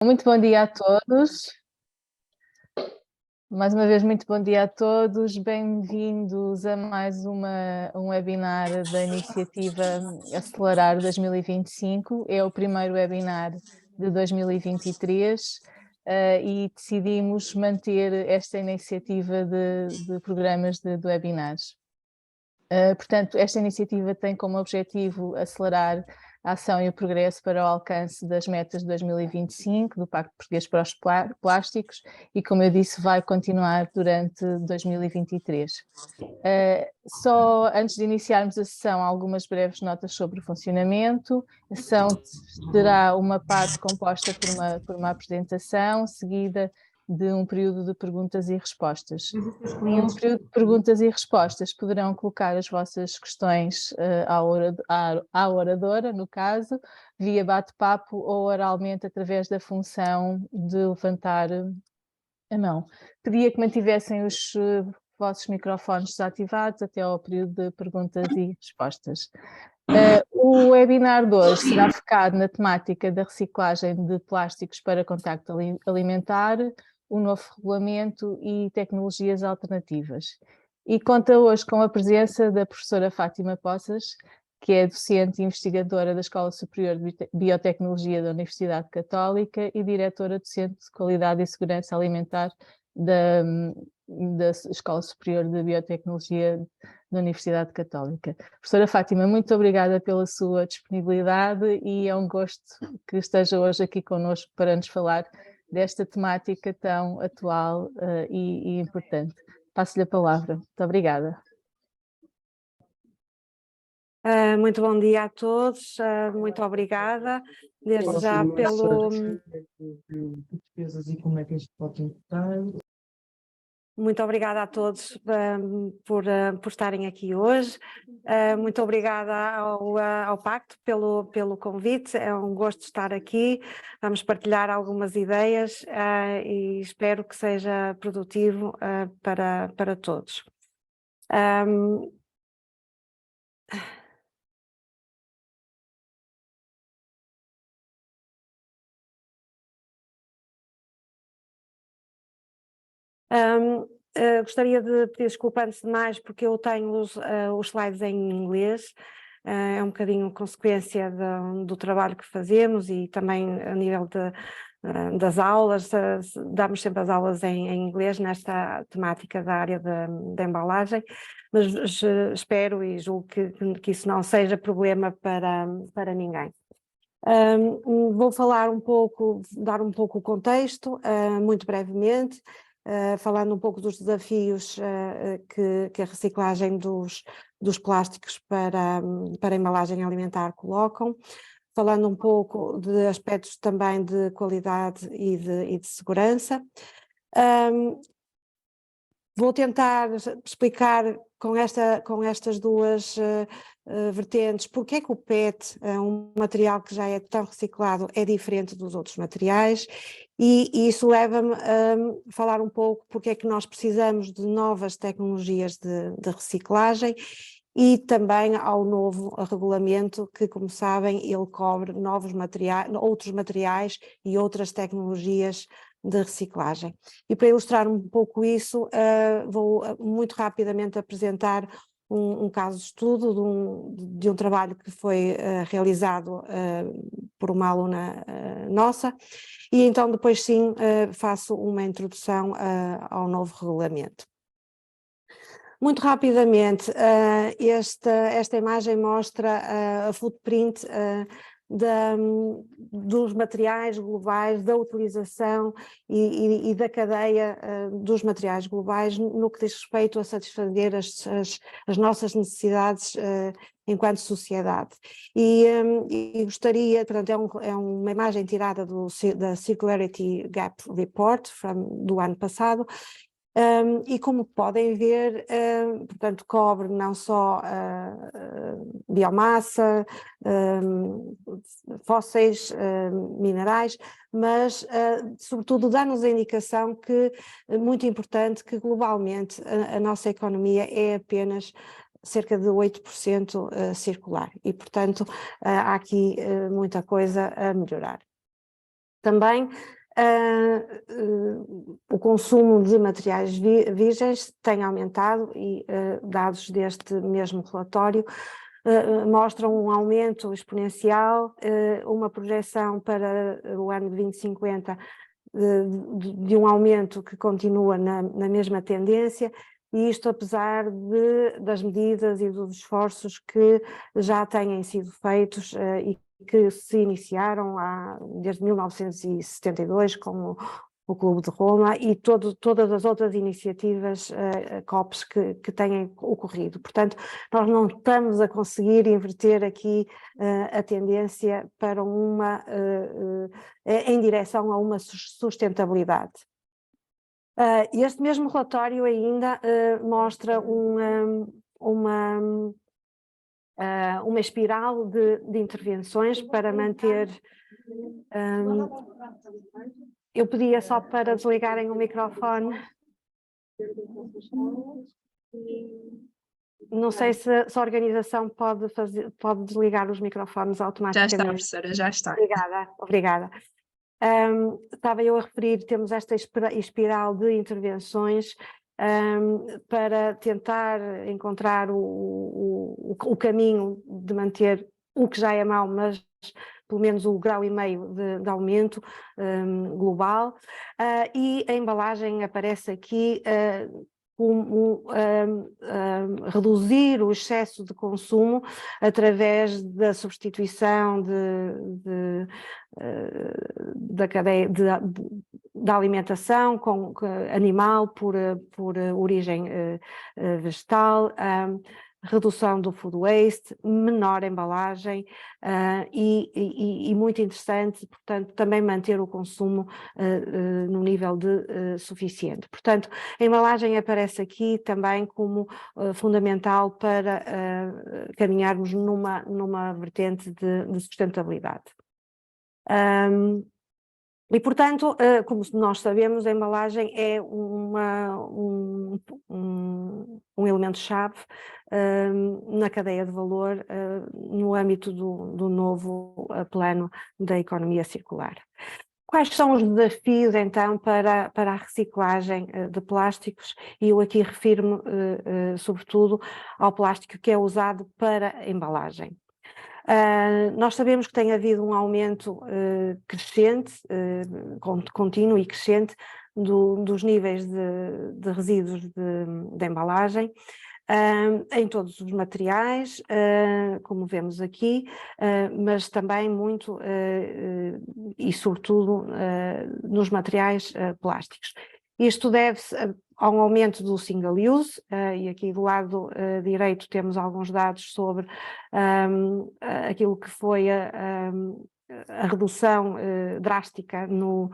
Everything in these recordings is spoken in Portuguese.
Muito bom dia a todos. Mais uma vez, muito bom dia a todos. Bem-vindos a mais um webinar da iniciativa Acelerar 2025. É o primeiro webinar de 2023 e decidimos manter esta iniciativa de programas de webinars. Portanto, esta iniciativa tem como objetivo acelerar a ação e o progresso para o alcance das metas de 2025 do Pacto Português para os Plásticos e, como eu disse, vai continuar durante 2023. Só antes de iniciarmos a sessão, algumas breves notas sobre o funcionamento. A sessão terá uma parte composta por uma apresentação, seguida de um período de perguntas e respostas. No período de perguntas e respostas poderão colocar as vossas questões à oradora, no caso, via bate-papo ou oralmente através da função de levantar a mão. Pedia que mantivessem os vossos microfones desativados até ao período de perguntas e respostas. O webinar de hoje será focado na temática da reciclagem de plásticos para contacto alimentar, o novo regulamento e tecnologias alternativas. E conta hoje com a presença da professora Fátima Poças, que é docente e investigadora da Escola Superior de Biotecnologia da Universidade Católica e diretora docente de Qualidade e Segurança Alimentar da Escola Superior de Biotecnologia da Universidade Católica. Professora Fátima, muito obrigada pela sua disponibilidade e é um gosto que esteja hoje aqui connosco para nos falar desta temática tão atual e importante. Passo-lhe a palavra. Muito obrigada. Muito bom dia a todos, muito obrigada, desde já pelo... Muito obrigada a todos por estarem aqui hoje, muito obrigada ao Pacto pelo convite, é um gosto estar aqui, vamos partilhar algumas ideias e espero que seja produtivo para todos. Gostaria de pedir desculpa antes de mais porque eu tenho os slides em inglês, é um bocadinho consequência do trabalho que fazemos e também a nível das aulas, damos sempre as aulas em inglês nesta temática da área da embalagem, mas espero e julgo que isso não seja problema para ninguém. Vou falar um pouco, dar um pouco o contexto, muito brevemente, falando um pouco dos desafios que a reciclagem dos plásticos para a embalagem alimentar colocam, falando um pouco de aspectos também de qualidade e de segurança. Vou tentar explicar com estas duas vertentes porque é que o PET, um material que já é tão reciclado, é diferente dos outros materiais e isso leva-me a falar um pouco porque é que nós precisamos de novas tecnologias de reciclagem e também ao novo regulamento que, como sabem, ele cobre outros materiais e outras tecnologias de reciclagem. E para ilustrar um pouco isso, vou muito rapidamente apresentar um caso de estudo de um trabalho que foi realizado por uma aluna nossa, e então depois sim faço uma introdução ao novo regulamento. Muito rapidamente, esta imagem mostra a footprint dos materiais globais, da utilização e da cadeia dos materiais globais no que diz respeito a satisfazer as nossas necessidades enquanto sociedade. E gostaria, portanto, é uma imagem tirada da Circularity Gap Report do ano passado, e como podem ver, portanto, cobre não só biomassa, fósseis, minerais, mas sobretudo dá-nos a indicação que, muito importante, que globalmente a nossa economia é apenas cerca de 8% circular e, portanto, há aqui muita coisa a melhorar. Também o consumo de materiais virgens tem aumentado e dados deste mesmo relatório mostram um aumento exponencial, uma projeção para o ano de 2050 de um aumento que continua na mesma tendência, e isto apesar das medidas e dos esforços que já têm sido feitos e que se iniciaram desde 1972 com o Clube de Roma e todas as outras iniciativas COPs que têm ocorrido. Portanto, nós não estamos a conseguir inverter aqui a tendência para em direção a uma sustentabilidade. Este mesmo relatório ainda mostra uma espiral de intervenções para manter... eu pedia só para desligarem o microfone. Não sei se a organização pode desligar os microfones automaticamente. Já está, professora, já está. Obrigada. Estava eu a referir, temos esta espiral de intervenções para tentar encontrar o caminho de manter o que já é mau, mas pelo menos o grau e meio de aumento global, e a embalagem aparece aqui reduzir o excesso de consumo através da substituição da cadeia da alimentação animal por origem vegetal, redução do food waste, menor embalagem e muito interessante, portanto, também manter o consumo no nível suficiente. Portanto, a embalagem aparece aqui também como fundamental para caminharmos numa vertente de sustentabilidade. E, portanto, como nós sabemos, a embalagem é um elemento-chave na cadeia de valor no âmbito do novo plano da economia circular. Quais são os desafios, então, para a reciclagem de plásticos? E eu aqui refiro-me, sobretudo, ao plástico que é usado para a embalagem. Nós sabemos que tem havido um aumento crescente, contínuo e crescente dos níveis de resíduos de embalagem em todos os materiais, como vemos aqui, mas também muito e sobretudo nos materiais plásticos. Isto deve-se a um aumento do single use, e aqui do lado direito temos alguns dados sobre aquilo que foi a redução drástica no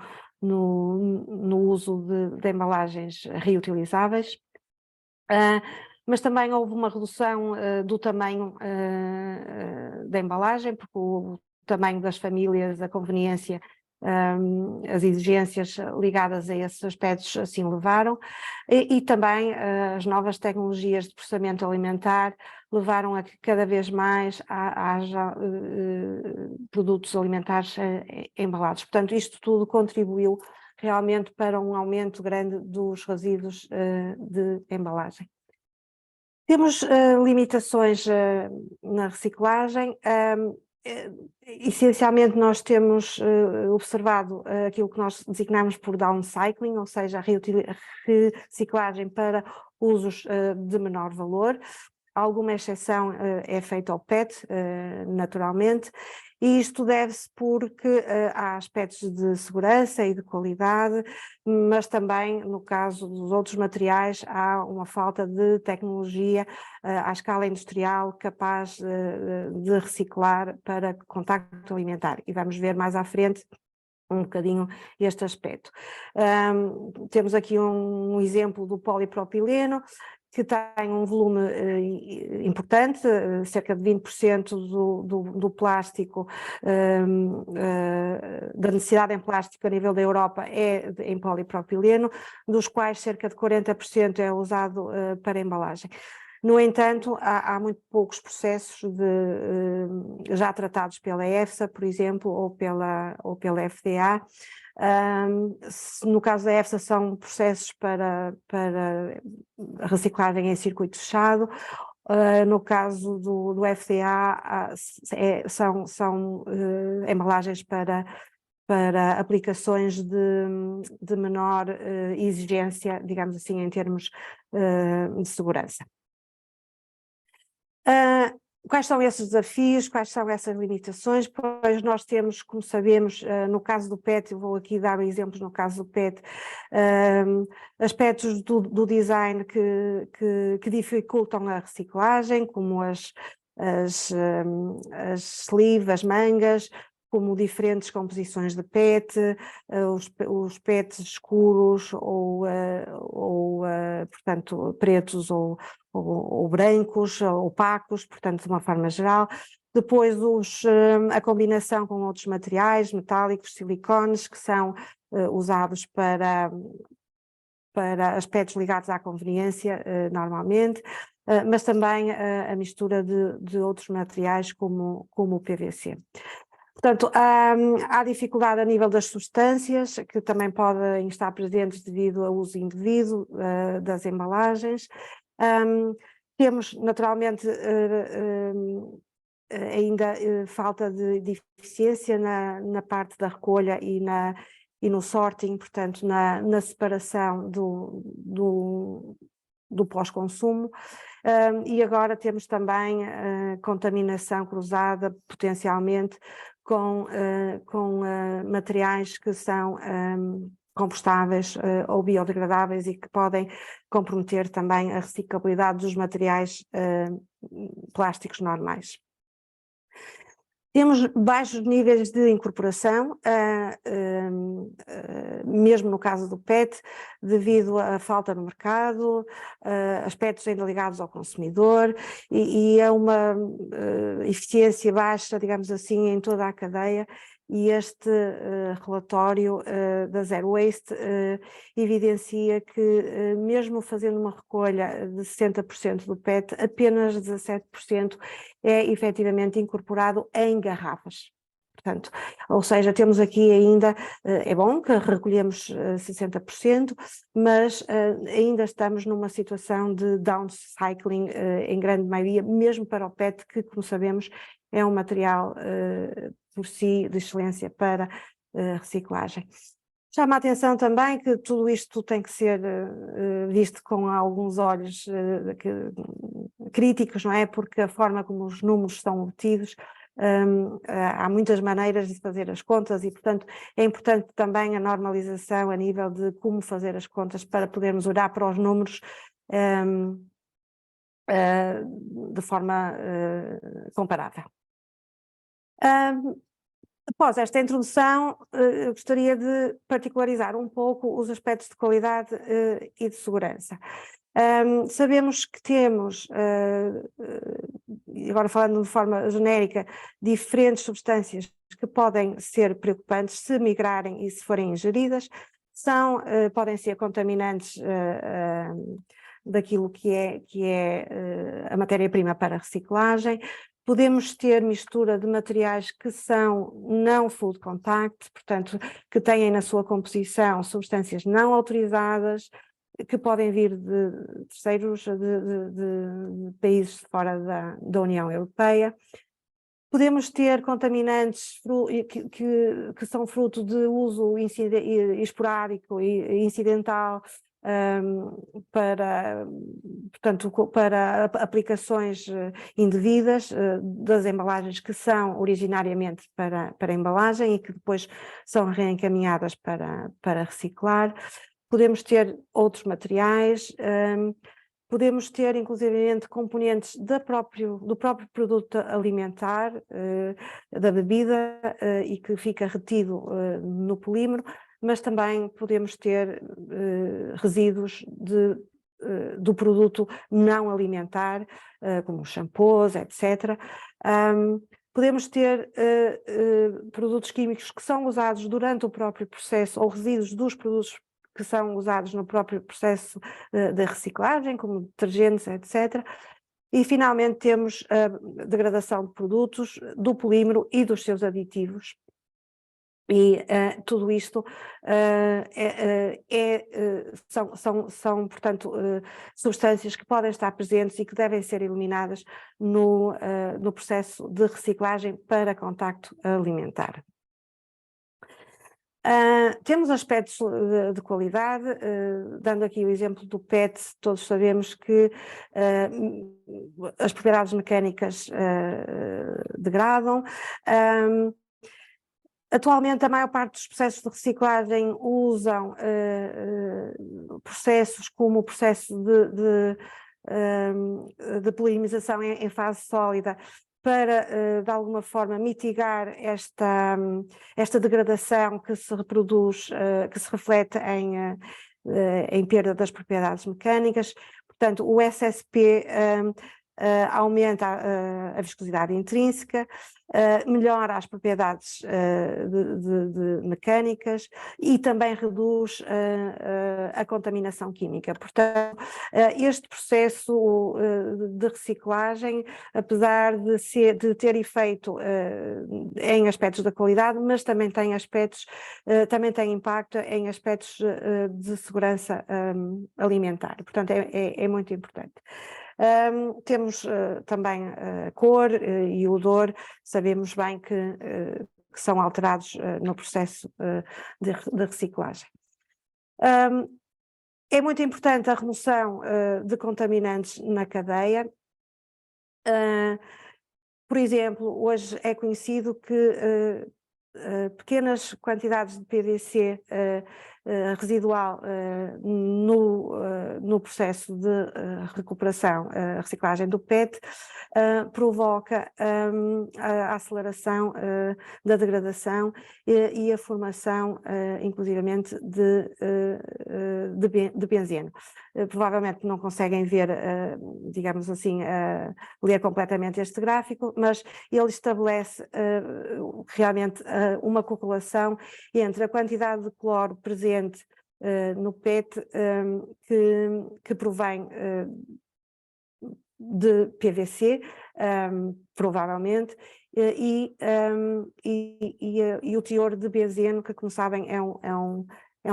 uso de embalagens reutilizáveis, mas também houve uma redução do tamanho da embalagem, porque o tamanho das famílias, a conveniência, as exigências ligadas a esses aspectos assim levaram, e também as novas tecnologias de processamento alimentar levaram a que cada vez mais haja produtos alimentares embalados. Portanto, isto tudo contribuiu realmente para um aumento grande dos resíduos de embalagem. Temos limitações na reciclagem. Essencialmente nós temos observado aquilo que nós designamos por downcycling, ou seja, a reciclagem para usos de menor valor. Alguma exceção é feita ao PET, naturalmente, e isto deve-se porque há aspectos de segurança e de qualidade, mas também, no caso dos outros materiais, há uma falta de tecnologia à escala industrial capaz de reciclar para contacto alimentar. E vamos ver mais à frente um bocadinho este aspecto. Temos aqui um exemplo do polipropileno, que tem um volume importante, cerca de 20% do plástico, da necessidade em plástico a nível da Europa é em polipropileno, dos quais cerca de 40% é usado para embalagem. No entanto, há muito poucos processos já tratados pela EFSA, por exemplo, ou pela FDA. No caso da EFSA são processos para reciclagem em circuito fechado. No caso do FDA são embalagens para aplicações de menor exigência, digamos assim, em termos de segurança. Quais são esses desafios, quais são essas limitações? Pois nós temos, como sabemos, no caso do PET, eu vou aqui dar exemplos no caso do PET, aspectos do design que dificultam a reciclagem, como as sleeves, as mangas, como diferentes composições de PET, os PETs escuros portanto, pretos ou brancos, opacos, portanto, de uma forma geral. Depois a combinação com outros materiais, metálicos, silicones, que são usados para aspectos ligados à conveniência, normalmente, mas também a mistura de outros materiais como o PVC. Portanto, há dificuldade a nível das substâncias, que também podem estar presentes devido ao uso indevido das embalagens. Temos, naturalmente, ainda falta de eficiência na parte da recolha e no sorting, portanto, na separação do pós-consumo. E agora temos também contaminação cruzada, potencialmente, com materiais que são compostáveis ou biodegradáveis e que podem comprometer também a reciclabilidade dos materiais plásticos normais. Temos baixos níveis de incorporação, mesmo no caso do PET, devido à falta no mercado, aspectos ainda ligados ao consumidor e a uma eficiência baixa, digamos assim, em toda a cadeia. E este relatório da Zero Waste evidencia que, mesmo fazendo uma recolha de 60% do PET, apenas 17% é efetivamente incorporado em garrafas. Portanto, ou seja, temos aqui ainda, é bom que recolhemos 60%, mas ainda estamos numa situação de downcycling em grande maioria, mesmo para o PET, que, como sabemos, é um material por si de excelência para reciclagem. Chama a atenção também que tudo isto tem que ser visto com alguns olhos críticos, não é? Porque a forma como os números são obtidos, há muitas maneiras de fazer as contas e, portanto, é importante também a normalização a nível de como fazer as contas para podermos olhar para os números de forma comparável. Após esta introdução, eu gostaria de particularizar um pouco os aspectos de qualidade e de segurança. Sabemos que temos, agora falando de forma genérica, diferentes substâncias que podem ser preocupantes se migrarem e se forem ingeridas, podem ser contaminantes daquilo que é a matéria-prima para reciclagem. Podemos ter mistura de materiais que são não food contact, portanto, que têm na sua composição substâncias não autorizadas, que podem vir de terceiros, de países fora da União Europeia. Podemos ter contaminantes que são fruto de uso esporádico e incidental, para aplicações indevidas das embalagens que são originariamente para embalagem e que depois são reencaminhadas para reciclar. Podemos ter outros materiais, podemos ter inclusivamente componentes do próprio produto alimentar, da bebida, e que fica retido no polímero, mas também podemos ter resíduos do produto não alimentar, como shampoos, etc. Podemos ter produtos químicos que são usados durante o próprio processo ou resíduos dos produtos que são usados no próprio processo de reciclagem, como detergentes, etc. E finalmente temos a degradação de produtos, do polímero e dos seus aditivos. E tudo isto são, portanto, substâncias que podem estar presentes e que devem ser eliminadas no processo de reciclagem para contacto alimentar. Temos aspectos de qualidade, dando aqui o exemplo do PET, todos sabemos que as propriedades mecânicas degradam. Atualmente, a maior parte dos processos de reciclagem usam processos como o processo de polimerização em fase sólida para, de alguma forma, mitigar esta degradação que se reproduz, que se reflete em perda das propriedades mecânicas. Portanto, o SSP aumenta a viscosidade intrínseca, melhora as propriedades mecânicas e também reduz a contaminação química. Portanto, este processo de reciclagem, apesar de ter efeito em aspectos da qualidade, mas também tem aspectos, também tem impacto em aspectos de segurança alimentar. Portanto, é muito importante. Temos também cor e odor, sabemos bem que são alterados no processo de reciclagem. É muito importante a remoção de contaminantes na cadeia. Por exemplo, hoje é conhecido que pequenas quantidades de PVC residual no processo de recuperação, reciclagem do PET, provoca a aceleração da degradação e a formação, inclusivamente, de benzeno. Provavelmente não conseguem ver, digamos assim, ler completamente este gráfico, mas ele estabelece realmente uma correlação entre a quantidade de cloro presente no PET que provém de PVC, provavelmente, e o teor de benzeno, que, como sabem, é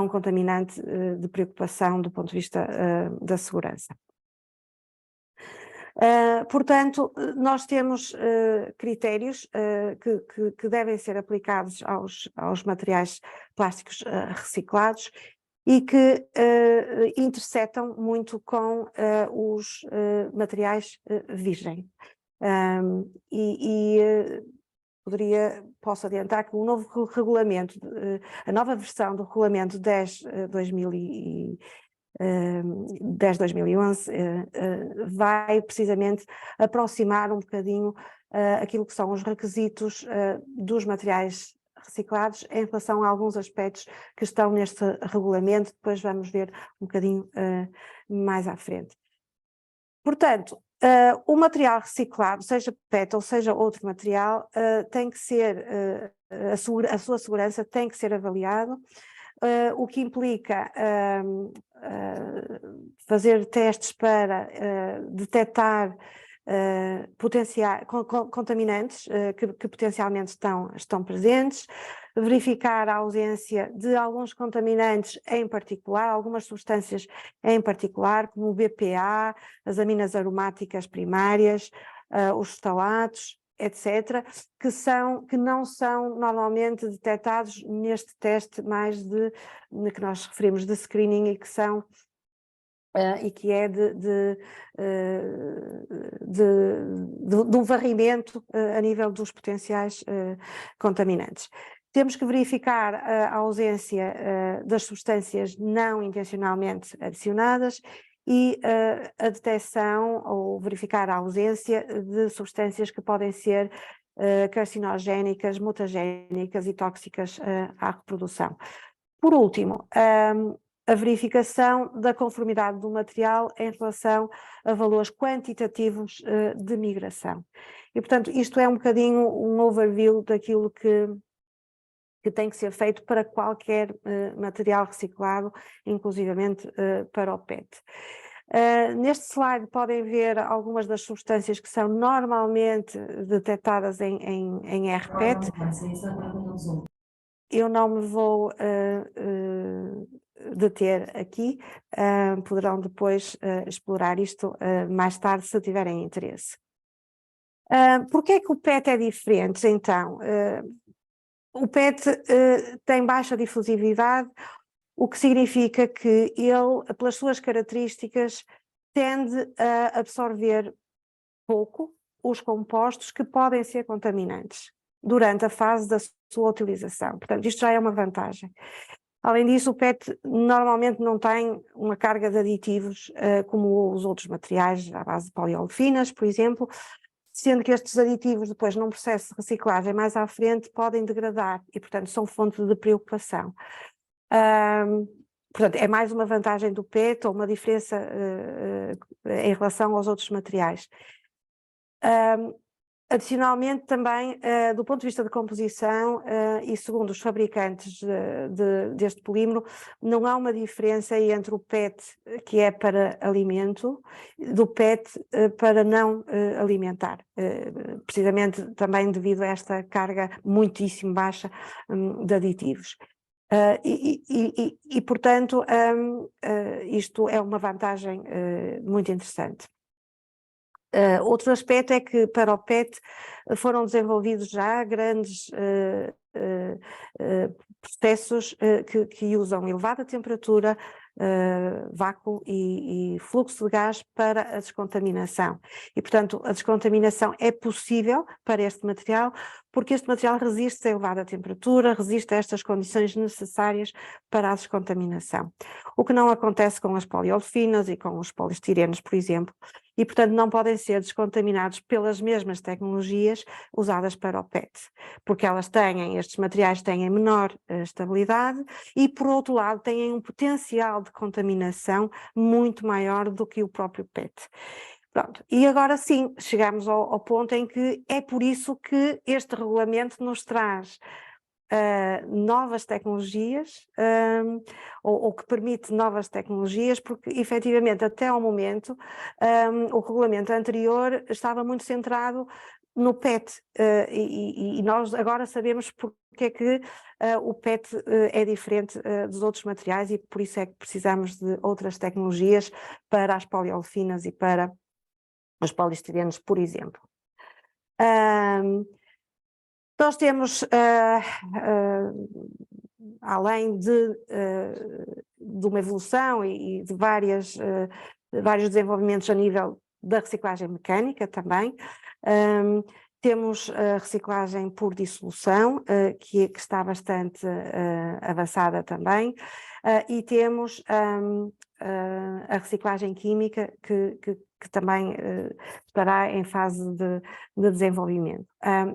um contaminante de preocupação do ponto de vista da segurança. Portanto, nós temos critérios que devem ser aplicados aos materiais plásticos reciclados e que intersetam muito com os materiais virgem. Posso adiantar que o novo regulamento, a nova versão do regulamento 10/2011 vai precisamente aproximar um bocadinho aquilo que são os requisitos dos materiais reciclados em relação a alguns aspectos que estão neste regulamento. Depois vamos ver um bocadinho mais à frente. Portanto, o material reciclado, seja PET ou seja outro material, tem que ser, a sua segurança tem que ser avaliado, o que implica fazer testes para detectar contaminantes que potencialmente estão presentes, verificar a ausência de alguns contaminantes em particular, algumas substâncias em particular, como o BPA, as aminas aromáticas primárias, os ftalatos, etc., que não são normalmente detectados neste teste que nós referimos de screening e que é de um varrimento a nível dos potenciais contaminantes. Temos que verificar a ausência das substâncias não intencionalmente adicionadas e a detecção ou verificar a ausência de substâncias que podem ser carcinogénicas, mutagénicas e tóxicas à reprodução. Por último, a verificação da conformidade do material em relação a valores quantitativos de migração. E, portanto, isto é um bocadinho um overview daquilo que que tem que ser feito para qualquer material reciclado, inclusivamente para o PET. Neste slide podem ver algumas das substâncias que são normalmente detectadas em rPET. Eu não me vou deter aqui, poderão depois explorar isto mais tarde se tiverem interesse. Porquê é que o PET é diferente, então? O PET tem baixa difusividade, o que significa que ele, pelas suas características, tende a absorver pouco os compostos que podem ser contaminantes durante a fase da sua utilização. Portanto, isto já é uma vantagem. Além disso, o PET normalmente não tem uma carga de aditivos como os outros materiais, à base de poliolefinas, por exemplo, sendo que estes aditivos depois num processo de reciclagem mais à frente podem degradar e, portanto, são fonte de preocupação. Portanto, é mais uma vantagem do PET ou uma diferença em relação aos outros materiais. Adicionalmente também, do ponto de vista de composição e segundo os fabricantes deste polímero, não há uma diferença entre o PET que é para alimento, do PET para não alimentar, precisamente também devido a esta carga muitíssimo baixa de aditivos. Portanto, isto é uma vantagem muito interessante. Outro aspecto é que para o PET foram desenvolvidos já grandes processos que usam elevada temperatura, vácuo e fluxo de gás para a descontaminação. E, portanto, a descontaminação é possível para este material, porque este material resiste a elevada temperatura, resiste a estas condições necessárias para a descontaminação. O que não acontece com as poliolefinas e com os poliestirenos, por exemplo, e, portanto, não podem ser descontaminados pelas mesmas tecnologias usadas para o PET, porque estes materiais têm menor estabilidade e, por outro lado, têm um potencial de contaminação muito maior do que o próprio PET. Pronto, e agora sim, chegamos ao ponto em que é por isso que este regulamento nos traz novas tecnologias, ou que permite novas tecnologias, porque efetivamente até ao momento o regulamento anterior estava muito centrado no PET, e nós agora sabemos porque é que o PET é diferente dos outros materiais e por isso é que precisamos de outras tecnologias para as poliolefinas e para os poliestirenos, por exemplo. Nós temos, além de uma evolução e de vários desenvolvimentos a nível da reciclagem mecânica também, temos a reciclagem por dissolução, que está bastante avançada também, e temos a reciclagem química que também estará em fase de desenvolvimento.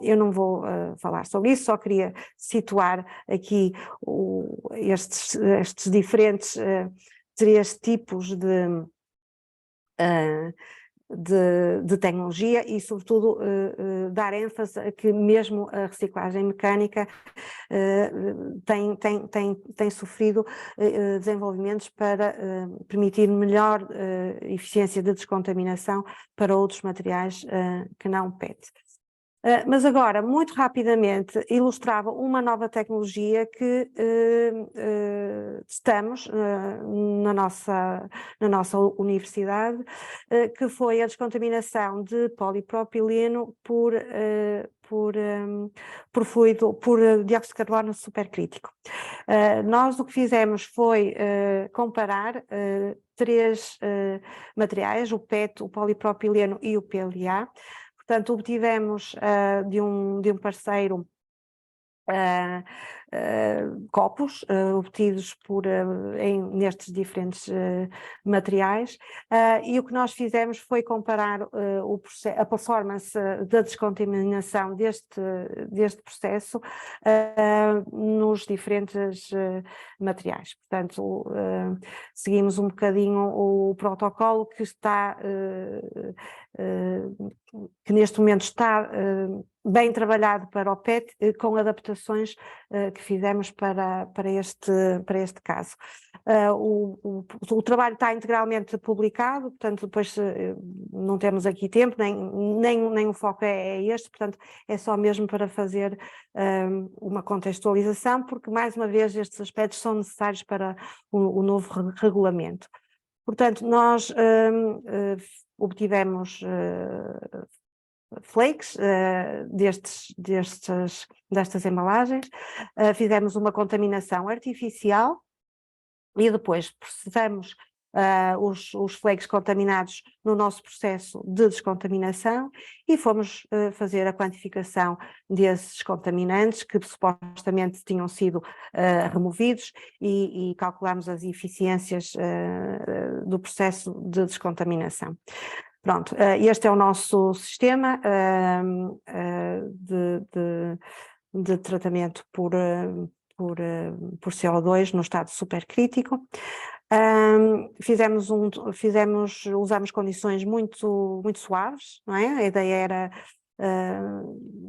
Eu não vou falar sobre isso, só queria situar aqui estes diferentes três tipos de tecnologia e, sobretudo, dar ênfase a que mesmo a reciclagem mecânica tem sofrido desenvolvimentos para permitir melhor eficiência de descontaminação para outros materiais que não PET. Mas agora, muito rapidamente, ilustrava uma nova tecnologia que testamos na nossa universidade, que foi a descontaminação de polipropileno por dióxido de carbono supercrítico. Nós o que fizemos foi comparar três materiais, o PET, o polipropileno e o PLA. Portanto, obtivemos de um parceiro copos obtidos nestes diferentes materiais, e o que nós fizemos foi comparar a performance da descontaminação deste processo nos diferentes materiais. Portanto, seguimos um bocadinho o protocolo que está que neste momento está bem trabalhado para o PET, com adaptações que fizemos para este caso. O trabalho está integralmente publicado, portanto depois não temos aqui tempo, nem o foco é este, portanto é só mesmo para fazer uma contextualização, porque mais uma vez estes aspectos são necessários para o novo regulamento. Portanto, nós obtivemos flakes destas embalagens, fizemos uma contaminação artificial e depois processamos os flakes contaminados no nosso processo de descontaminação e fomos fazer a quantificação desses contaminantes que supostamente tinham sido removidos e calculamos as eficiências do processo de descontaminação. Pronto, este é o nosso sistema de tratamento por CO2 no estado supercrítico. Usamos condições muito suaves, não é? A ideia era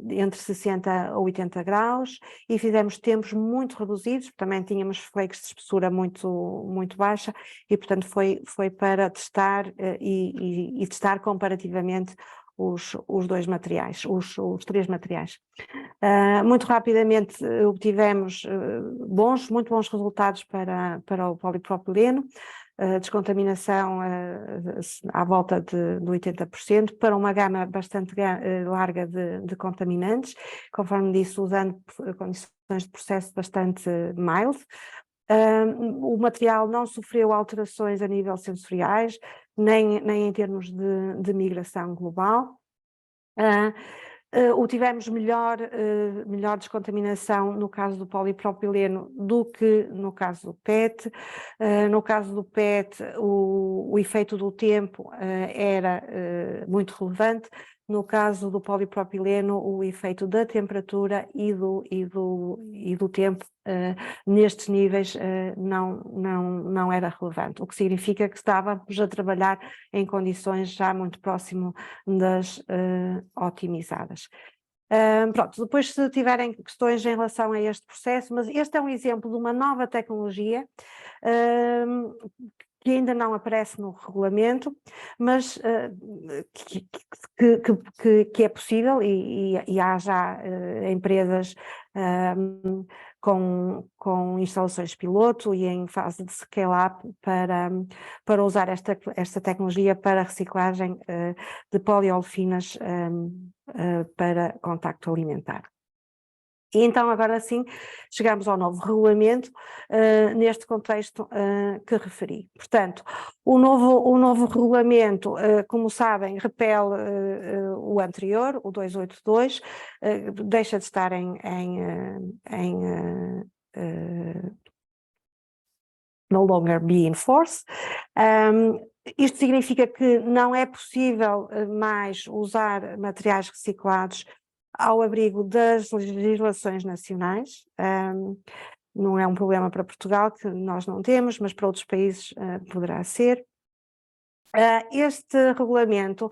entre 60 a 80 graus e fizemos tempos muito reduzidos, também tínhamos flakes de espessura muito baixa e portanto foi para testar e testar comparativamente os dois materiais, os três materiais. Muito rapidamente obtivemos muito bons resultados para o polipropileno, descontaminação à volta de 80%, para uma gama bastante larga de contaminantes, conforme disse, usando condições de processo bastante mild. O material não sofreu alterações a nível sensoriais, nem em termos de migração global. Tivemos melhor descontaminação no caso do polipropileno do que no caso do PET. No caso do PET, o efeito do tempo era muito relevante. No caso do polipropileno, o efeito da temperatura e do tempo nestes níveis não era relevante, o que significa que estávamos a trabalhar em condições já muito próximo das otimizadas. Pronto, depois se tiverem questões em relação a este processo, mas este é um exemplo de uma nova tecnologia que ainda não aparece no regulamento, mas que é possível e há já empresas com instalações piloto e em fase de scale-up para usar esta tecnologia para reciclagem de poliolefinadas para contacto alimentar. E então agora sim chegamos ao novo regulamento neste contexto que referi. Portanto, o novo regulamento, como sabem, repele o anterior, o 282, deixa de estar no longer be in force. Isto significa que não é possível mais usar materiais reciclados ao abrigo das legislações nacionais. Não é um problema para Portugal, que nós não temos, mas para outros países poderá ser. Este regulamento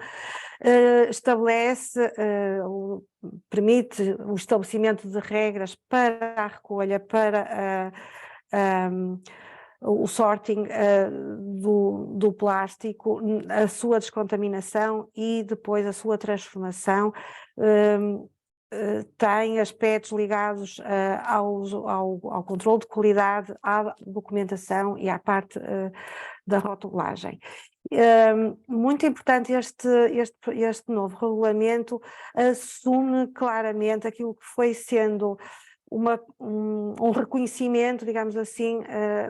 permite o estabelecimento de regras para a recolha, para o sorting do plástico, a sua descontaminação e depois a sua transformação. Tem aspectos ligados ao controle de qualidade, à documentação e à parte da rotulagem. Muito importante este novo regulamento assume claramente aquilo que foi sendo um reconhecimento, digamos assim,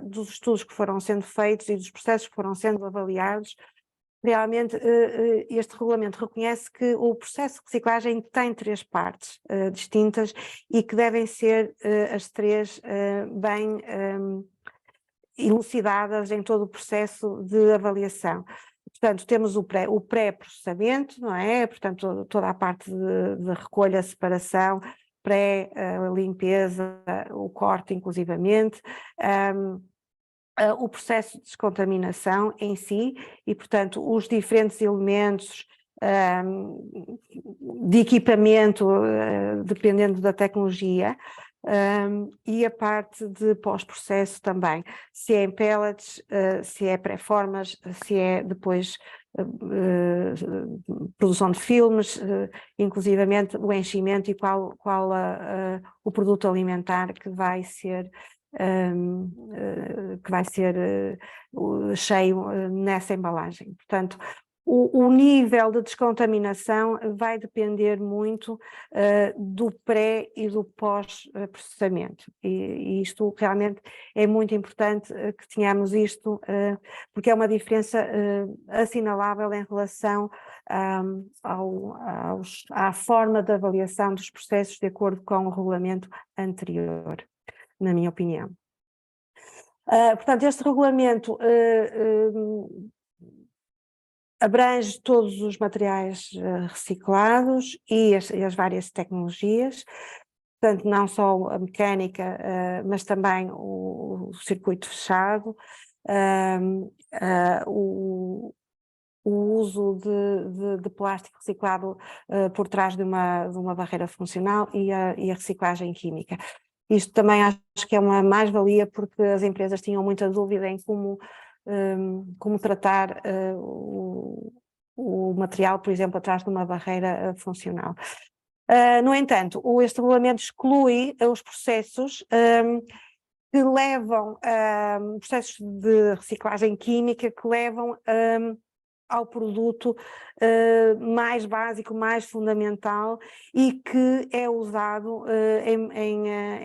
dos estudos que foram sendo feitos e dos processos que foram sendo avaliados. Realmente este regulamento reconhece que o processo de reciclagem tem três partes distintas e que devem ser as três bem elucidadas em todo o processo de avaliação. Portanto, temos o pré-processamento, não é? Portanto, toda a parte de recolha, separação, pré-limpeza, o corte inclusivamente, o processo de descontaminação em si e, portanto, os diferentes elementos de equipamento, dependendo da tecnologia, e a parte de pós-processo também, se é em pellets, se é pré-formas, se é depois produção de filmes, inclusivamente o enchimento e qual o produto alimentar que vai ser cheio nessa embalagem. Portanto, o nível de descontaminação vai depender muito do pré e do pós-processamento. E isto realmente é muito importante que tenhamos isto, porque é uma diferença assinalável em relação à forma de avaliação dos processos de acordo com o regulamento anterior, na minha opinião. Portanto, este regulamento abrange todos os materiais reciclados e as várias tecnologias, portanto não só a mecânica, mas também o circuito fechado, o uso de plástico reciclado por trás de uma barreira funcional e a reciclagem química. Isto também acho que é uma mais-valia, porque as empresas tinham muita dúvida em como tratar o material, por exemplo, atrás de uma barreira funcional. No entanto, este regulamento exclui os processos que levam, processos de reciclagem química que levam ao produto mais básico, mais fundamental e que é usado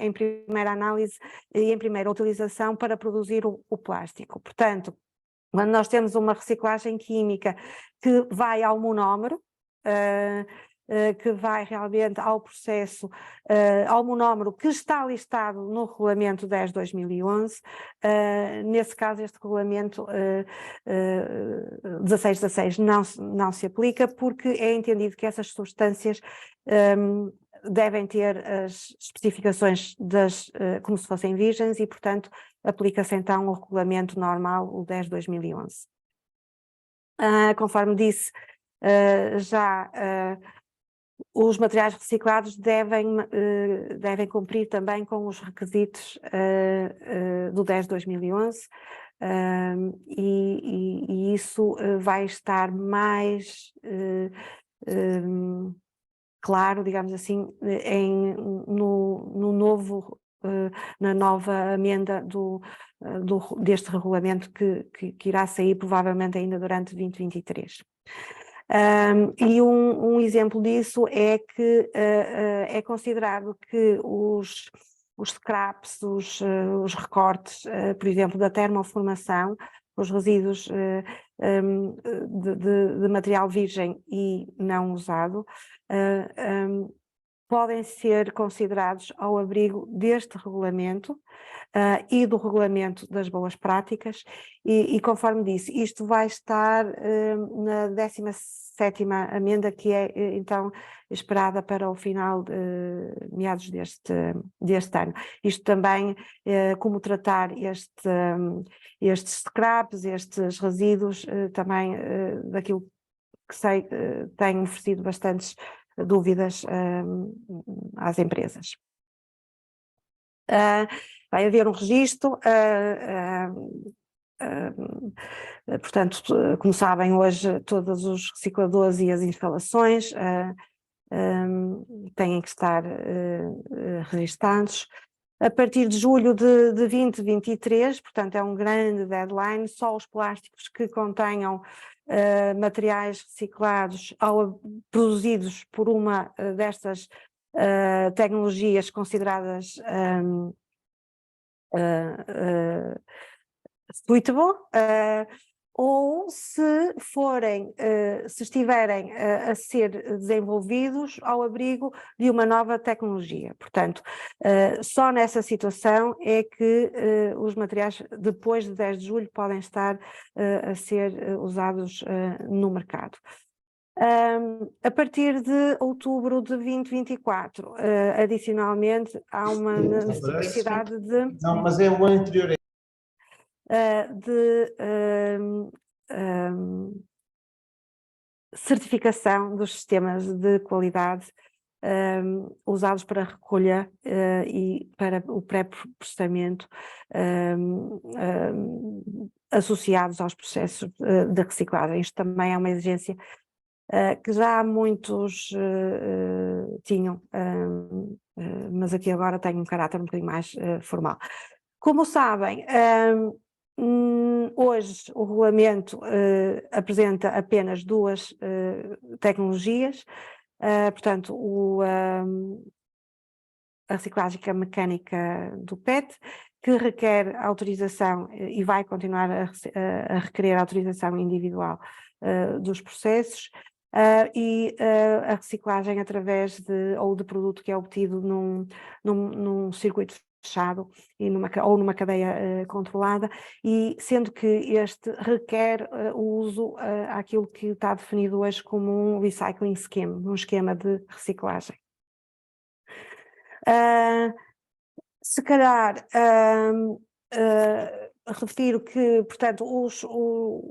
em primeira análise e em primeira utilização para produzir o plástico. Portanto, quando nós temos uma reciclagem química que vai ao monómero, que vai realmente ao processo, ao monómero que está listado no regulamento 10/2011, nesse caso este regulamento 1616 não se aplica, porque é entendido que essas substâncias devem ter as especificações como se fossem virgens e, portanto, aplica-se então o regulamento normal, o 10/2011. Conforme disse, os materiais reciclados devem cumprir também com os requisitos do 10/2011 e isso vai estar mais claro, digamos assim, na nova emenda deste regulamento que irá sair provavelmente ainda durante 2023. E um exemplo disso é que é considerado que os scraps, os recortes, por exemplo, da termoformação, os resíduos de material virgem e não usado, podem ser considerados ao abrigo deste regulamento e do regulamento das boas práticas e conforme disse, isto vai estar na 17ª emenda, que é então esperada para o final de meados deste ano. Isto também, como tratar estes scraps, estes resíduos, também daquilo que sei, tem oferecido bastantes dúvidas às empresas. Vai haver um registro, portanto, como sabem, hoje todos os recicladores e as instalações têm que estar registados. A partir de julho de 2023, portanto é um grande deadline, só os plásticos que contenham materiais reciclados produzidos por uma destas tecnologias consideradas suitable, ou se estiverem a ser desenvolvidos ao abrigo de uma nova tecnologia. Portanto, só nessa situação é que os materiais depois de 10 de julho podem estar a ser usados no mercado. A partir de outubro de 2024, adicionalmente, há uma necessidade de... Não, mas é o anterior. certificação dos sistemas de qualidade usados para recolha e para o pré-processamento associados aos processos de reciclagem. Isto também é uma exigência que já muitos tinham, mas aqui agora tem um caráter um bocadinho mais formal. Como sabem, hoje o regulamento apresenta apenas duas tecnologias, portanto, a reciclagem mecânica do PET, que requer autorização e vai continuar a requerer autorização individual dos processos, e a reciclagem através de produto que é obtido num circuito fechado ou numa cadeia controlada, e sendo que este requer o uso àquilo que está definido hoje como um recycling scheme, um esquema de reciclagem. Se calhar refiro que, portanto,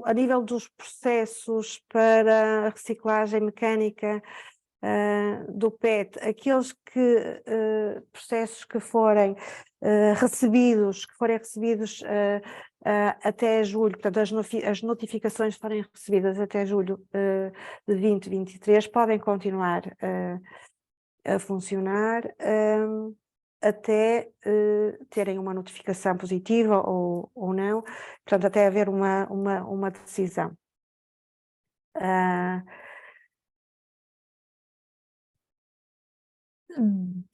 a nível dos processos para a reciclagem mecânica do PET, aqueles processos que forem recebidos até julho, portanto as notificações forem recebidas até julho de 2023 podem continuar a funcionar até terem uma notificação positiva ou não, portanto até haver uma decisão.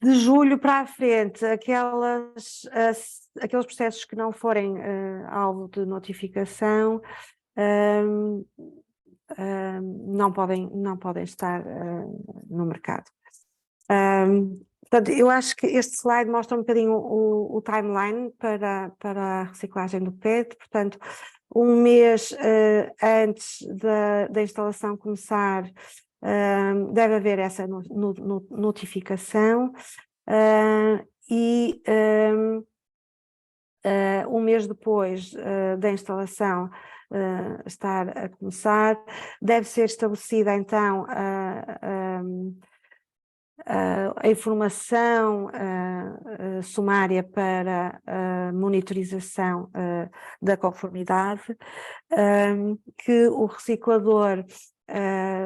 De julho para a frente, aqueles processos que não forem alvo de notificação não podem estar no mercado. Portanto, eu acho que este slide mostra um bocadinho o timeline para a reciclagem do PET. Portanto, um mês antes da instalação começar, deve haver essa notificação, e um mês depois da instalação estar a começar, deve ser estabelecida então a informação sumária para a monitorização da conformidade, que o reciclador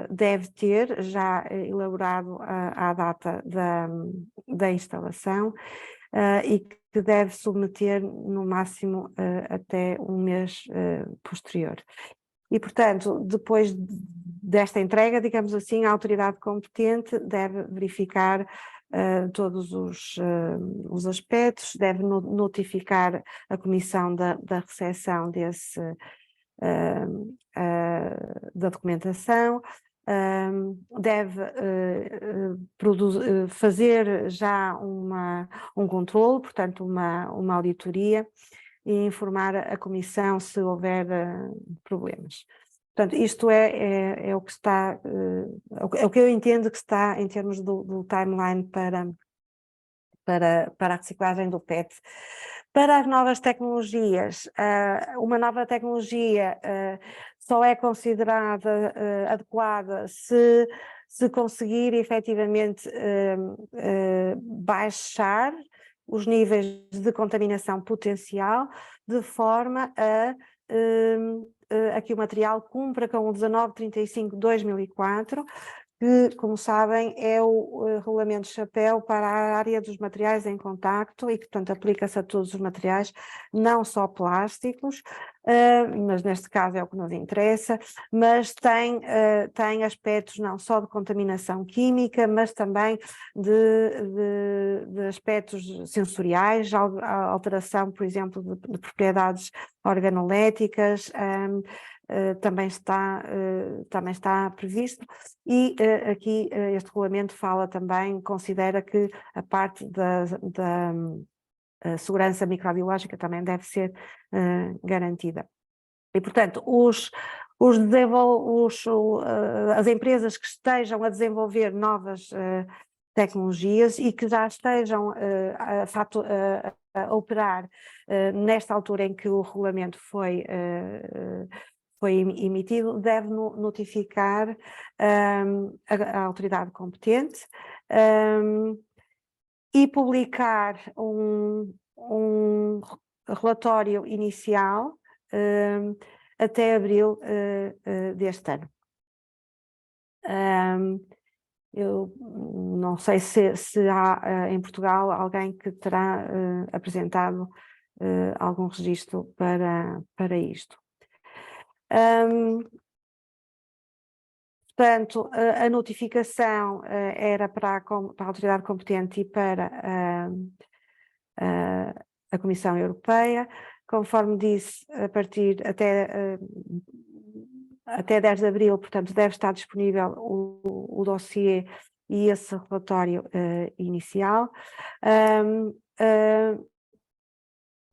deve ter já elaborado à data da instalação, e que deve submeter no máximo até um mês posterior. E, portanto, depois desta entrega, digamos assim, a autoridade competente deve verificar todos os aspectos, deve notificar a comissão da recepção da documentação, deve fazer já um controle, portanto uma auditoria, e informar a comissão se houver problemas. Portanto, isto é o que está, é o que eu entendo que está em termos do timeline para a reciclagem do PET. Para as novas tecnologias, uma nova tecnologia só é considerada adequada se conseguir efetivamente baixar os níveis de contaminação potencial, de forma a que o material cumpra com o 1935/2004, que, como sabem, é o regulamento chapéu para a área dos materiais em contacto e que, portanto, aplica-se a todos os materiais, não só plásticos, mas neste caso é o que nos interessa, mas tem aspectos não só de contaminação química, mas também de aspectos sensoriais, alteração, por exemplo, de propriedades organoléticas, também está previsto, e aqui este regulamento fala também, considera que a parte da segurança microbiológica também deve ser garantida. E, portanto, as empresas que estejam a desenvolver novas tecnologias e que já estejam a operar nesta altura em que o regulamento foi foi emitido, deve notificar a autoridade competente e publicar um relatório inicial até abril deste ano. Eu não sei se há em Portugal alguém que terá apresentado algum registro para isto. Portanto, a notificação era para a autoridade competente e para a Comissão Europeia. Conforme disse, a partir até 10 de abril, portanto, deve estar disponível o dossiê e esse relatório inicial.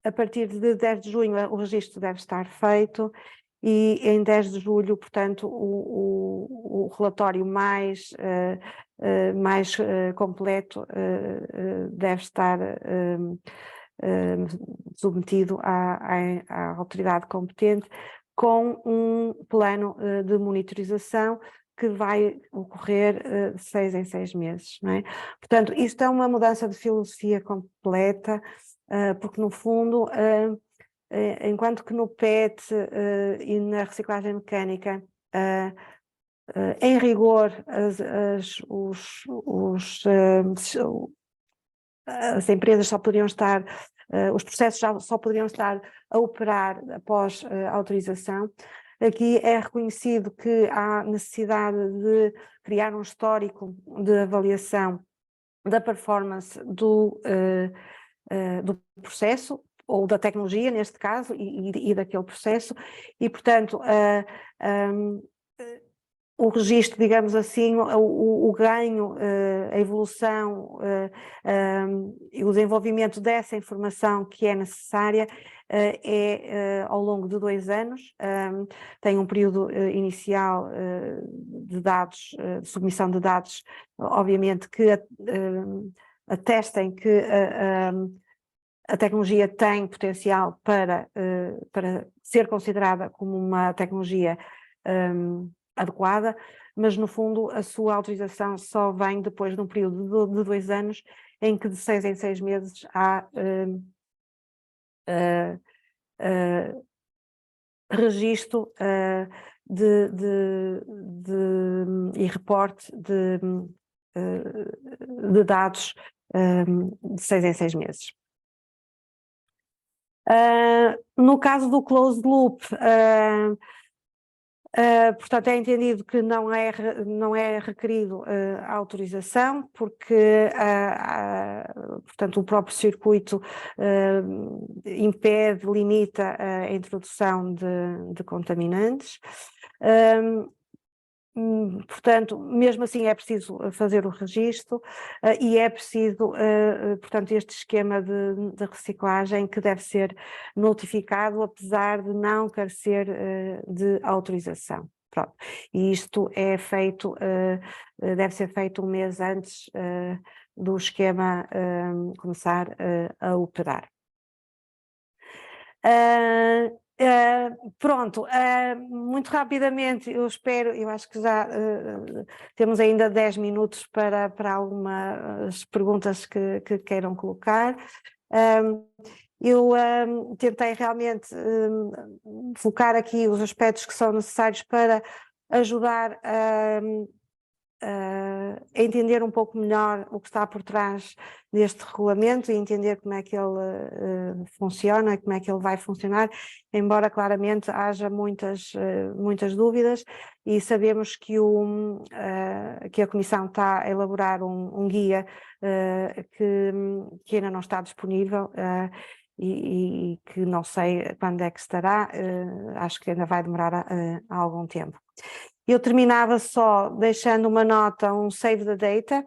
A partir de 10 de junho o registro deve estar feito e em 10 de julho, portanto, o relatório mais completo deve estar submetido à autoridade competente com um plano de monitorização que vai ocorrer de 6 em 6 meses, não é? Portanto, isto é uma mudança de filosofia completa, porque no fundo, enquanto que no PET e na reciclagem mecânica, em rigor, as empresas só poderiam estar, os processos só poderiam estar a operar após autorização. Aqui é reconhecido que há necessidade de criar um histórico de avaliação da performance do processo, ou da tecnologia, neste caso, e daquele processo, e, portanto, o registro, digamos assim, o ganho, a evolução e o desenvolvimento dessa informação que é necessária ao longo de 2 anos. Tem um período inicial de dados, de submissão de dados, obviamente, que atestem que a tecnologia tem potencial para ser considerada como uma tecnologia adequada, mas no fundo a sua autorização só vem depois de um período de 2 anos, em que de 6 em 6 meses há registro e reporte de dados de 6 em 6 meses. No caso do closed loop, portanto, é entendido que não é requerido a autorização, porque portanto, o próprio circuito impede, limita a introdução de contaminantes. Portanto, mesmo assim é preciso fazer o registro e é preciso, portanto, este esquema de reciclagem que deve ser notificado, apesar de não carecer de autorização. Pronto. E isto é feito, deve ser feito 1 mês antes do esquema começar a operar. Pronto, muito rapidamente, eu acho que já temos ainda 10 minutos para algumas perguntas que queiram colocar. Eu tentei realmente focar aqui os aspectos que são necessários para ajudar a entender um pouco melhor o que está por trás deste regulamento e entender como é que ele funciona, como é que ele vai funcionar, embora claramente haja muitas dúvidas, e sabemos que a Comissão está a elaborar um guia que ainda não está disponível e que não sei quando é que estará, acho que ainda vai demorar algum tempo. Eu terminava só deixando uma nota, um save the data.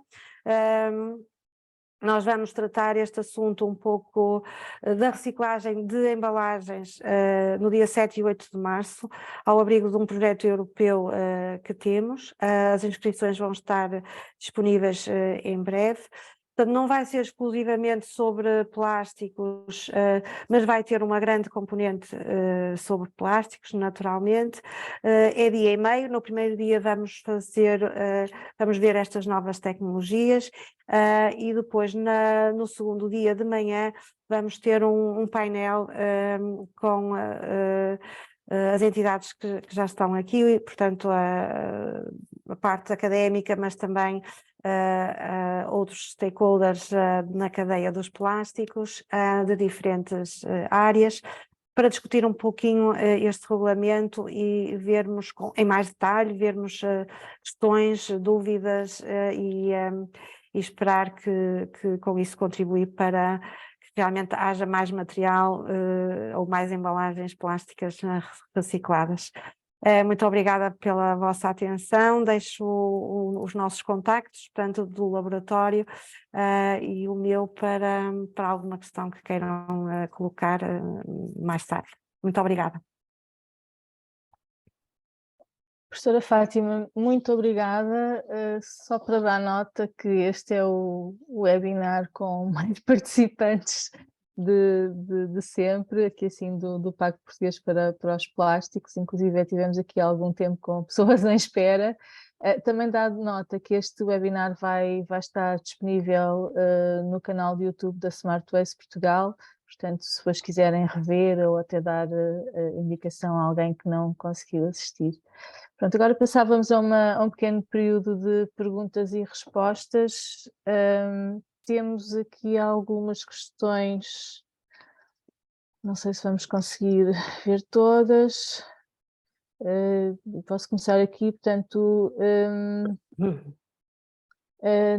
Nós vamos tratar este assunto um pouco da reciclagem de embalagens no dia 7 e 8 de março, ao abrigo de um projeto europeu que temos. As inscrições vão estar disponíveis em breve. Portanto, não vai ser exclusivamente sobre plásticos, mas vai ter uma grande componente sobre plásticos, naturalmente. É dia e meio, no primeiro dia vamos ver estas novas tecnologias e depois no segundo dia de manhã vamos ter um painel com as entidades que já estão aqui, portanto a parte académica, mas também outros stakeholders na cadeia dos plásticos de diferentes áreas, para discutir um pouquinho este regulamento e vermos em mais detalhe, vermos questões, dúvidas e esperar que com isso contribui para que realmente haja mais material ou mais embalagens plásticas recicladas. Muito obrigada pela vossa atenção, deixo os nossos contactos, portanto, do laboratório e o meu para alguma questão que queiram colocar mais tarde. Muito obrigada. Professora Fátima, muito obrigada. Só para dar nota que este é o webinar com mais participantes de sempre, aqui assim do Pacto Português para os Plásticos, inclusive tivemos aqui algum tempo com pessoas em espera. Também dado nota que este webinar vai estar disponível no canal do YouTube da Smart Waste Portugal, portanto se depois quiserem rever ou até dar indicação a alguém que não conseguiu assistir. Pronto, agora passávamos a um pequeno período de perguntas e respostas. Temos aqui algumas questões, não sei se vamos conseguir ver todas. Posso começar aqui, portanto,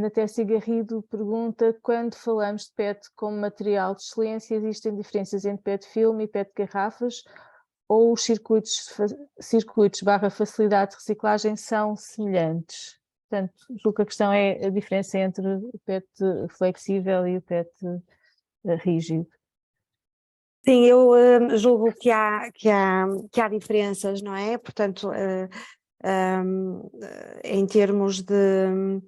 Natécia Garrido pergunta: quando falamos de PET como material de excelência, existem diferenças entre PET filme e PET garrafas, ou os circuitos barra facilidade de reciclagem são semelhantes? Portanto, julgo que a questão é a diferença entre o PET flexível e o PET rígido. Sim, eu julgo que há diferenças, não é? Portanto, em termos de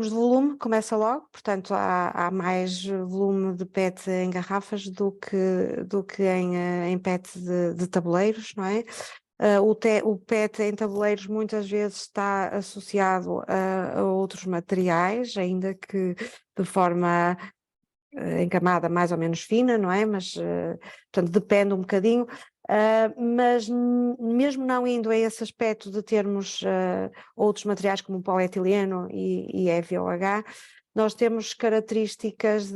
volume, começa logo, portanto há mais volume de PET em garrafas do que em PET de tabuleiros, não é? O PET em tabuleiros muitas vezes está associado a outros materiais, ainda que de forma em camada mais ou menos fina, não é? Mas, portanto, depende um bocadinho. Mas mesmo não indo a esse aspecto de termos outros materiais como o polietileno e EVOH, nós temos características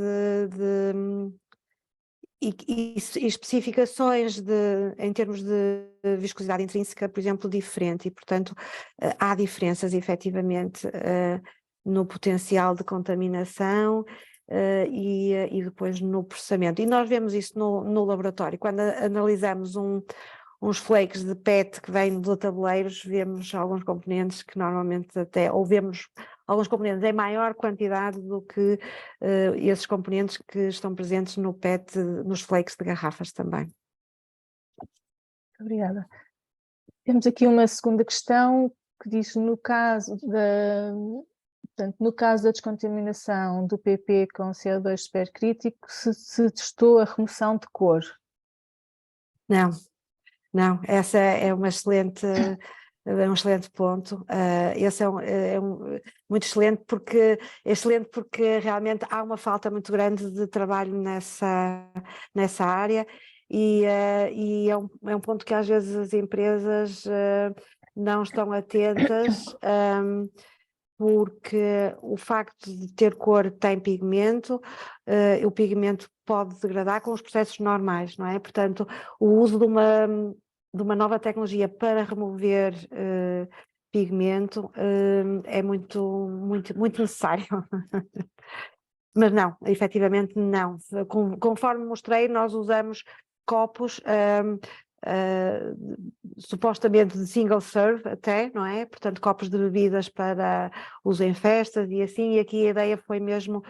e especificações em termos de viscosidade intrínseca, por exemplo, diferente, e portanto há diferenças efetivamente no potencial de contaminação e depois no processamento. E nós vemos isso no laboratório, quando analisamos uns flakes de PET que vêm de tabuleiros, vemos alguns componentes que normalmente ou vemos alguns componentes em maior quantidade do que esses componentes que estão presentes no PET, nos flakes de garrafas também. Obrigada. Temos aqui uma segunda questão que diz: no caso da descontaminação do PP com CO2 supercrítico, se testou a remoção de cor? Não, essa é um excelente ponto. Esse muito excelente porque realmente há uma falta muito grande de trabalho nessa área e é um ponto que às vezes as empresas não estão atentas. Porque o facto de ter cor tem pigmento, o pigmento pode degradar com os processos normais, não é? Portanto, o uso de uma nova tecnologia para remover pigmento é muito, muito, muito necessário. Mas não, efetivamente não. Conforme mostrei, nós usamos copos supostamente de single serve até, não é? Portanto, copos de bebidas para uso em festas e assim, e aqui a ideia foi mesmo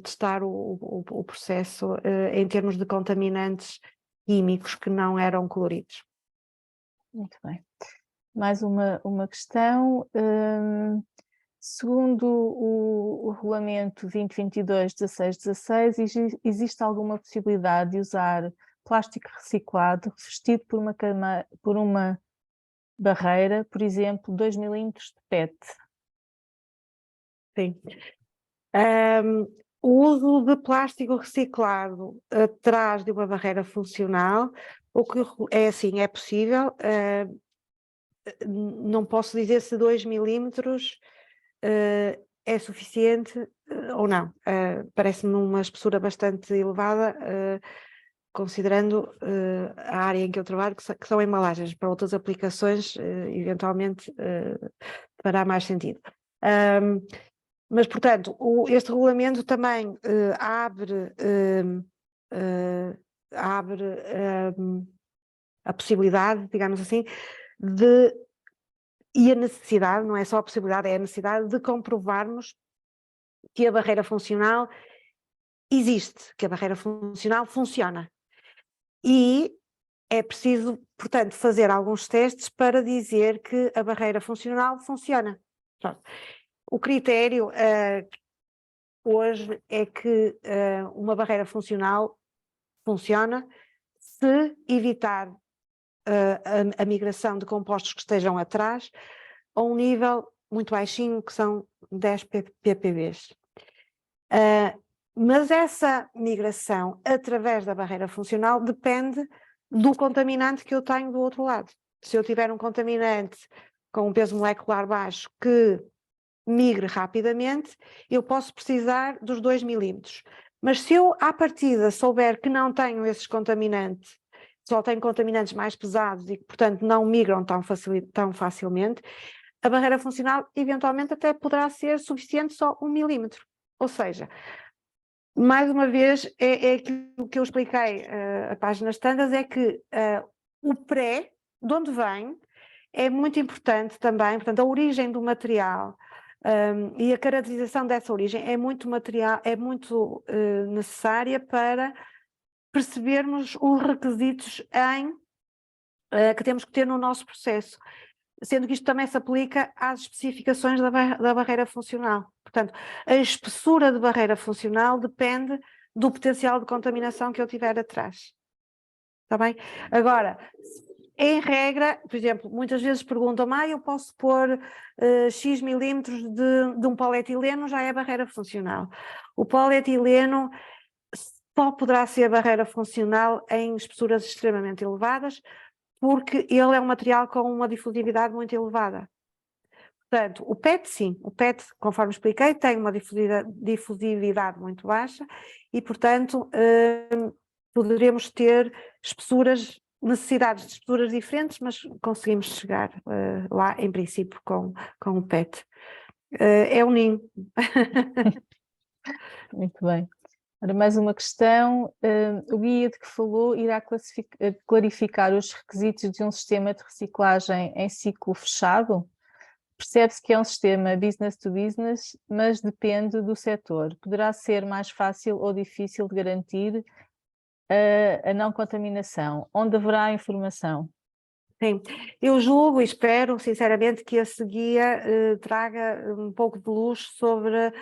testar o processo em termos de contaminantes químicos que não eram coloridos. Muito bem. Mais uma questão. Segundo o Regulamento 2022-1616, existe alguma possibilidade de usar plástico reciclado revestido por uma barreira, por exemplo, 2 milímetros de PET? Sim. O uso de plástico reciclado atrás de uma barreira funcional, o que é assim, é possível, não posso dizer se 2 milímetros é suficiente ou não. Parece-me uma espessura bastante elevada, considerando a área em que eu trabalho, que são embalagens. Para outras aplicações, eventualmente fará mais sentido. Mas, portanto, este regulamento também abre a possibilidade, digamos assim, e a necessidade, não é só a possibilidade, é a necessidade de comprovarmos que a barreira funcional existe, que a barreira funcional funciona. E é preciso, portanto, fazer alguns testes para dizer que a barreira funcional funciona. Pronto. O critério hoje é que uma barreira funcional funciona se evitar a migração de compostos que estejam atrás a um nível muito baixinho, que são 10 ppbs. Mas essa migração através da barreira funcional depende do contaminante que eu tenho do outro lado. Se eu tiver um contaminante com um peso molecular baixo que migre rapidamente, eu posso precisar dos 2 milímetros. Mas se eu, à partida, souber que não tenho esses contaminantes, só tenho contaminantes mais pesados e que, portanto, não migram tão facilmente, a barreira funcional, eventualmente, até poderá ser suficiente só 1 milímetro. Ou seja, mais uma vez, é aquilo que eu expliquei a páginas tantas, é que o pré, de onde vem, é muito importante também, portanto, a origem do material e a caracterização dessa origem é muito necessária para percebermos os requisitos que temos que ter no nosso processo, sendo que isto também se aplica às especificações da barreira funcional. Portanto, a espessura de barreira funcional depende do potencial de contaminação que eu tiver atrás. Está bem? Agora, em regra, por exemplo, muitas vezes perguntam-me, eu posso pôr X milímetros de um polietileno, já é barreira funcional. O polietileno só poderá ser barreira funcional em espessuras extremamente elevadas, porque ele é um material com uma difusividade muito elevada. Portanto, o PET sim, o PET, conforme expliquei, tem uma difusividade muito baixa e, portanto, poderemos ter necessidades de espessuras diferentes, mas conseguimos chegar lá, em princípio, com o PET. É um ninho. Muito bem. Ora, mais uma questão. O guia de que falou irá clarificar os requisitos de um sistema de reciclagem em ciclo fechado? Percebe-se que é um sistema business to business, mas depende do setor. Poderá ser mais fácil ou difícil de garantir a não contaminação? Onde haverá informação? Sim, eu julgo e espero, sinceramente, que esse guia traga um pouco de luz sobre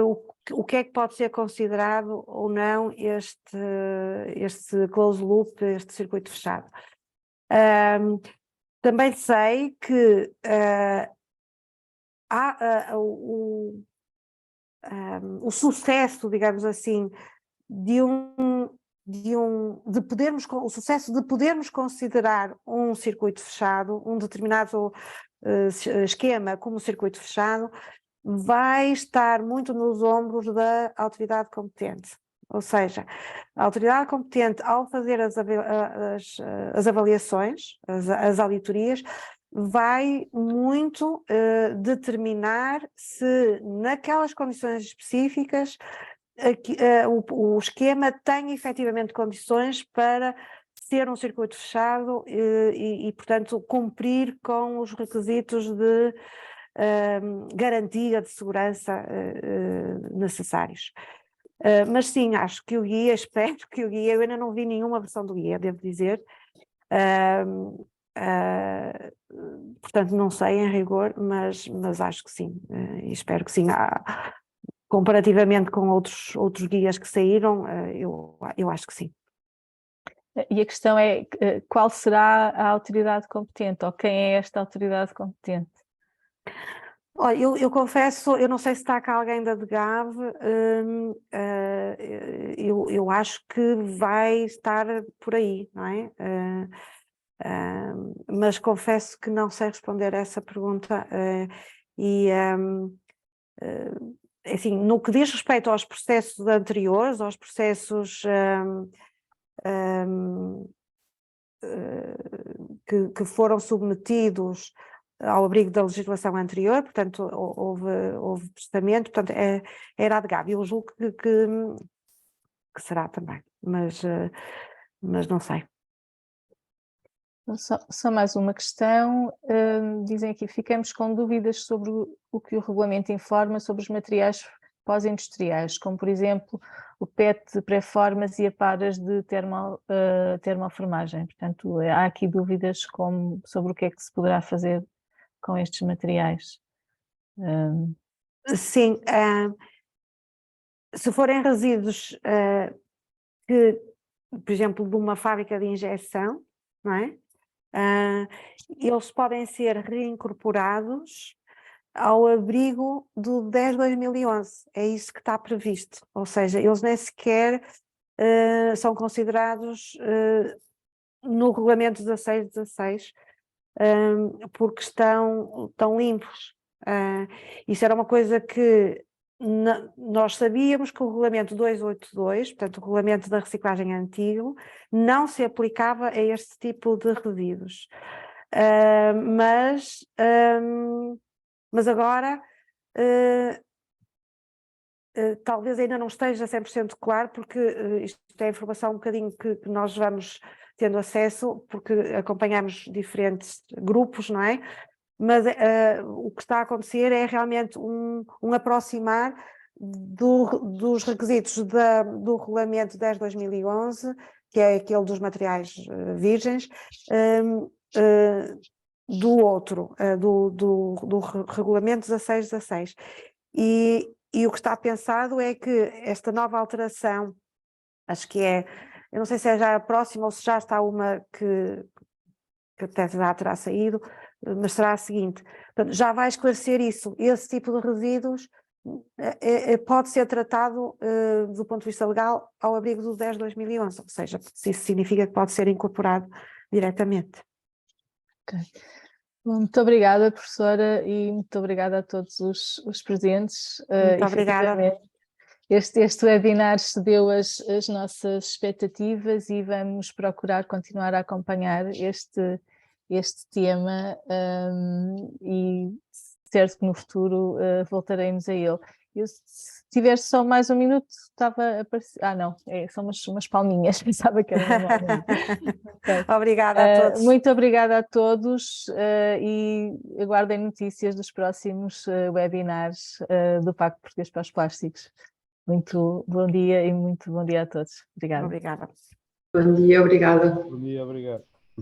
o que é que pode ser considerado ou não este closed loop, este circuito fechado. Também sei que o sucesso, digamos assim, o sucesso de podermos considerar um circuito fechado, um determinado esquema como circuito fechado, vai estar muito nos ombros da autoridade competente. Ou seja, a autoridade competente, ao fazer as avaliações, as auditorias, vai muito determinar se naquelas condições específicas o esquema tem efetivamente condições para ser um circuito fechado e, portanto, cumprir com os requisitos de garantia de segurança necessários. Mas sim, acho que o guia, espero que o guia, eu ainda não vi nenhuma versão do guia, devo dizer, Portanto, não sei em rigor, mas acho que sim, e espero que sim. Comparativamente com outros guias que saíram, eu acho que sim. E a questão é, qual será a autoridade competente, ou quem é esta autoridade competente? Olha, eu confesso, eu não sei se está cá alguém da DGAV, eu acho que vai estar por aí, não é? Mas confesso que não sei responder a essa pergunta, e assim, no que diz respeito aos processos anteriores, aos processos que foram submetidos ao abrigo da legislação anterior, portanto houve prestamento, portanto era a DGAV, eu julgo que será também, mas não sei. Só mais uma questão. Dizem aqui, ficamos com dúvidas sobre o que o regulamento informa sobre os materiais pós-industriais, como por exemplo o PET de pré-formas e a paras de termoformagem. Portanto, há aqui dúvidas sobre o que é que se poderá fazer com estes materiais. Sim, se forem resíduos que, por exemplo, de uma fábrica de injeção, não é? Eles podem ser reincorporados ao abrigo do 10/2011, é isso que está previsto, ou seja, eles nem sequer são considerados no regulamento 1616, porque estão limpos. Isso era uma coisa que nós sabíamos que o regulamento 282, portanto o regulamento da reciclagem antigo, não se aplicava a este tipo de resíduos. Mas agora talvez ainda não esteja 100% claro, porque isto é informação um bocadinho que nós vamos tendo acesso, porque acompanhamos diferentes grupos, não é? Mas o que está a acontecer é realmente um aproximar dos requisitos do regulamento 10/2011, que é aquele dos materiais virgens, do outro, do regulamento 1616. E o que está pensado é que esta nova alteração, acho que eu não sei se é já a próxima ou se já está uma que até já terá saído, mas será a seguinte. Portanto, já vai esclarecer isso. Esse tipo de resíduos pode ser tratado do ponto de vista legal ao abrigo do 10/2011, ou seja, isso significa que pode ser incorporado diretamente. Okay. Muito obrigada, professora, e muito obrigada a todos os presentes. Muito obrigada. Este webinar excedeu as nossas expectativas e vamos procurar continuar a acompanhar este tema, e certo que no futuro voltaremos a ele. Se tiver só mais um minuto, estava a aparecer. Não, são umas palminhas, pensava que era uma palminha. Okay. Obrigada a todos. Muito obrigada a todos e aguardem notícias dos próximos webinars do Pacto Português para os Plásticos. Muito bom dia e muito bom dia a todos. Obrigada. Obrigada. Bom dia, obrigada. Bom dia, obrigado.